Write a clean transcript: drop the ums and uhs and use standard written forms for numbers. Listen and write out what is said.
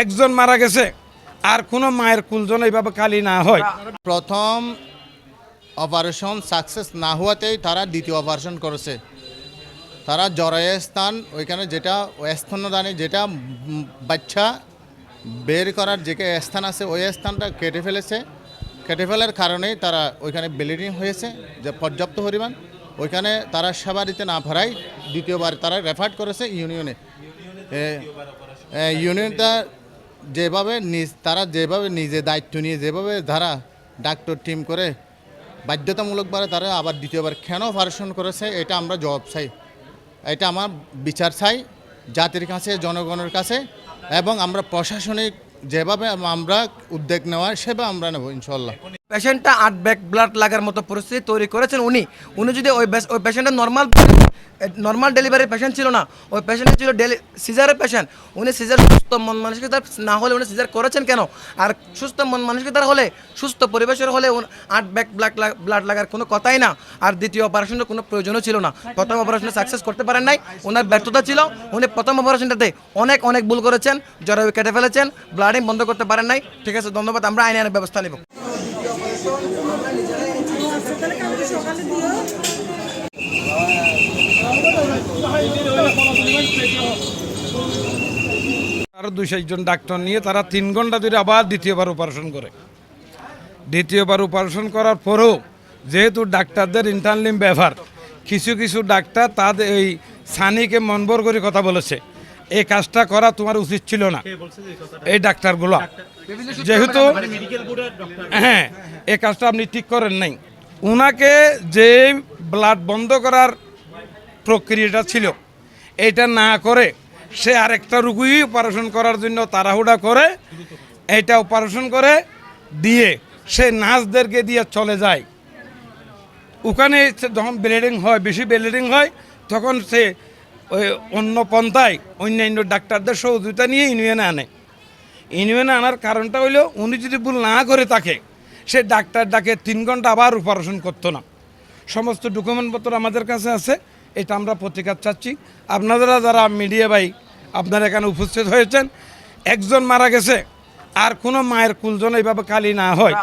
একজন মারা গেছে আর কোনো মায়ের কুলজন এইভাবে খালি না হয়। প্রথম অপারেশন সাকসেস না হওয়াতেই তারা দ্বিতীয় অপারেশন করেছে। তারা জরায়ু স্থান ওইখানে যেটা স্তন্যদানে যেটা বাচ্চা বের করার যে স্থান আছে ওই স্থানটা কেটে ফেলেছে। কেটে ফেলার কারণেই তারা ওইখানে ব্লিডিং হয়েছে যে পর্যাপ্ত পরিমাণ। ওইখানে তারা সেবা দিতে না পারায় দ্বিতীয়বার তারা রেফার করেছে ইউনিয়নে। ইউনিয়নটা তারা যেভাবে নিজে দায়িত্ব নিয়ে যেভাবে তারা ডাক্তার টিম করে বাধ্যতামূলকভাবে তারা আবার দ্বিতীয়বার কেন অপারেশন করেছে এটা আমরা জবাব চাই। এটা আমার বিচার চাই জাতির কাছে, জনগণের কাছে, এবং আমরা প্রশাসনিক যেভাবে আমরা উদ্যোগ নেওয়া সেভাবে আমরা নেব ইনশাল্লাহ। পেশেন্টটা 8 ব্যাগ ব্লাড লাগার মতো পরিস্থিতি তৈরি করেছেন উনি যদি ওই পেশেন্টটা নর্মাল ডেলিভারির পেশেন্ট ছিল না, ওই পেশেন্ট ছিল সিজারের পেশেন্ট। উনি সিজার সুস্থ মন মানসিকতার না হলে উনি সিজার করেছেন কেন? আর সুস্থ মন মানসিকতার হলে, সুস্থ পরিবেশের হলে 8 ব্যাগ ব্লাড লাগার কোনো কথাই না। আর দ্বিতীয় অপারেশনের কোনো প্রয়োজনও ছিল না। প্রথম অপারেশনে সাকসেস করতে পারেন নাই, ওনার ব্যর্থতা ছিল। উনি প্রথম অপারেশনটাতে অনেক ভুল করেছেন, জরায়ু কেটে ফেলেছেন, ব্লাডিং বন্ধ করতে পারেন নাই। ঠিক আছে, ধন্যবাদ। আমরা আইনের ব্যবস্থা নেব। আরও 2-4 জন ডাক্তার নিয়ে তারা 3 ঘন্টা ধরে আবার দ্বিতীয়বার অপারেশন করে। দ্বিতীয়বার অপারেশন করার পরেও যেহেতু ডাক্তারদের ইন্টারলিম ব্যবহার, কিছু ডাক্তার তাদের এই সানিকে মনবর করে কথা বলেছে, এই কাজটা করা তোমার উচিত ছিল না। এই ডাক্তারগুলো যেহেতু হ্যাঁ এই কাজটা আপনি ঠিক করেন নাই, ওনাকে যে ব্লাড বন্ধ করার প্রক্রিয়াটা ছিল এটা না করে সে আরেকটা রুগী অপারেশন করার জন্য তাড়াহুড়া করে এটা অপারেশন করে দিয়ে সে নার্সদেরকে দিয়ে চলে যায়। ওখানে যখন ব্লিডিং হয়, বেশি ব্লিডিং হয়, তখন সে ওই অন্য পন্থায় অন্যান্য ডাক্তারদের সহযোগিতা নিয়ে ইউনিয়নে আনে। ইউনিয়নে আনার কারণটা হইল উনি যদি ভুল না করে থাকে সে ডাক্তার 3 ঘন্টা আবার অপারেশন করতো না। সমস্ত ডকুমেন্টপত্র আমাদের কাছে আছে, এটা আমরা প্রতিকার চাচ্ছি। আপনারা যারা মিডিয়া ভাই আপনারা এখানে উপস্থিত হয়েছেন, একজন মারা গেছে আর কোনো মায়ের কুলজন এইভাবে খালি না হয়।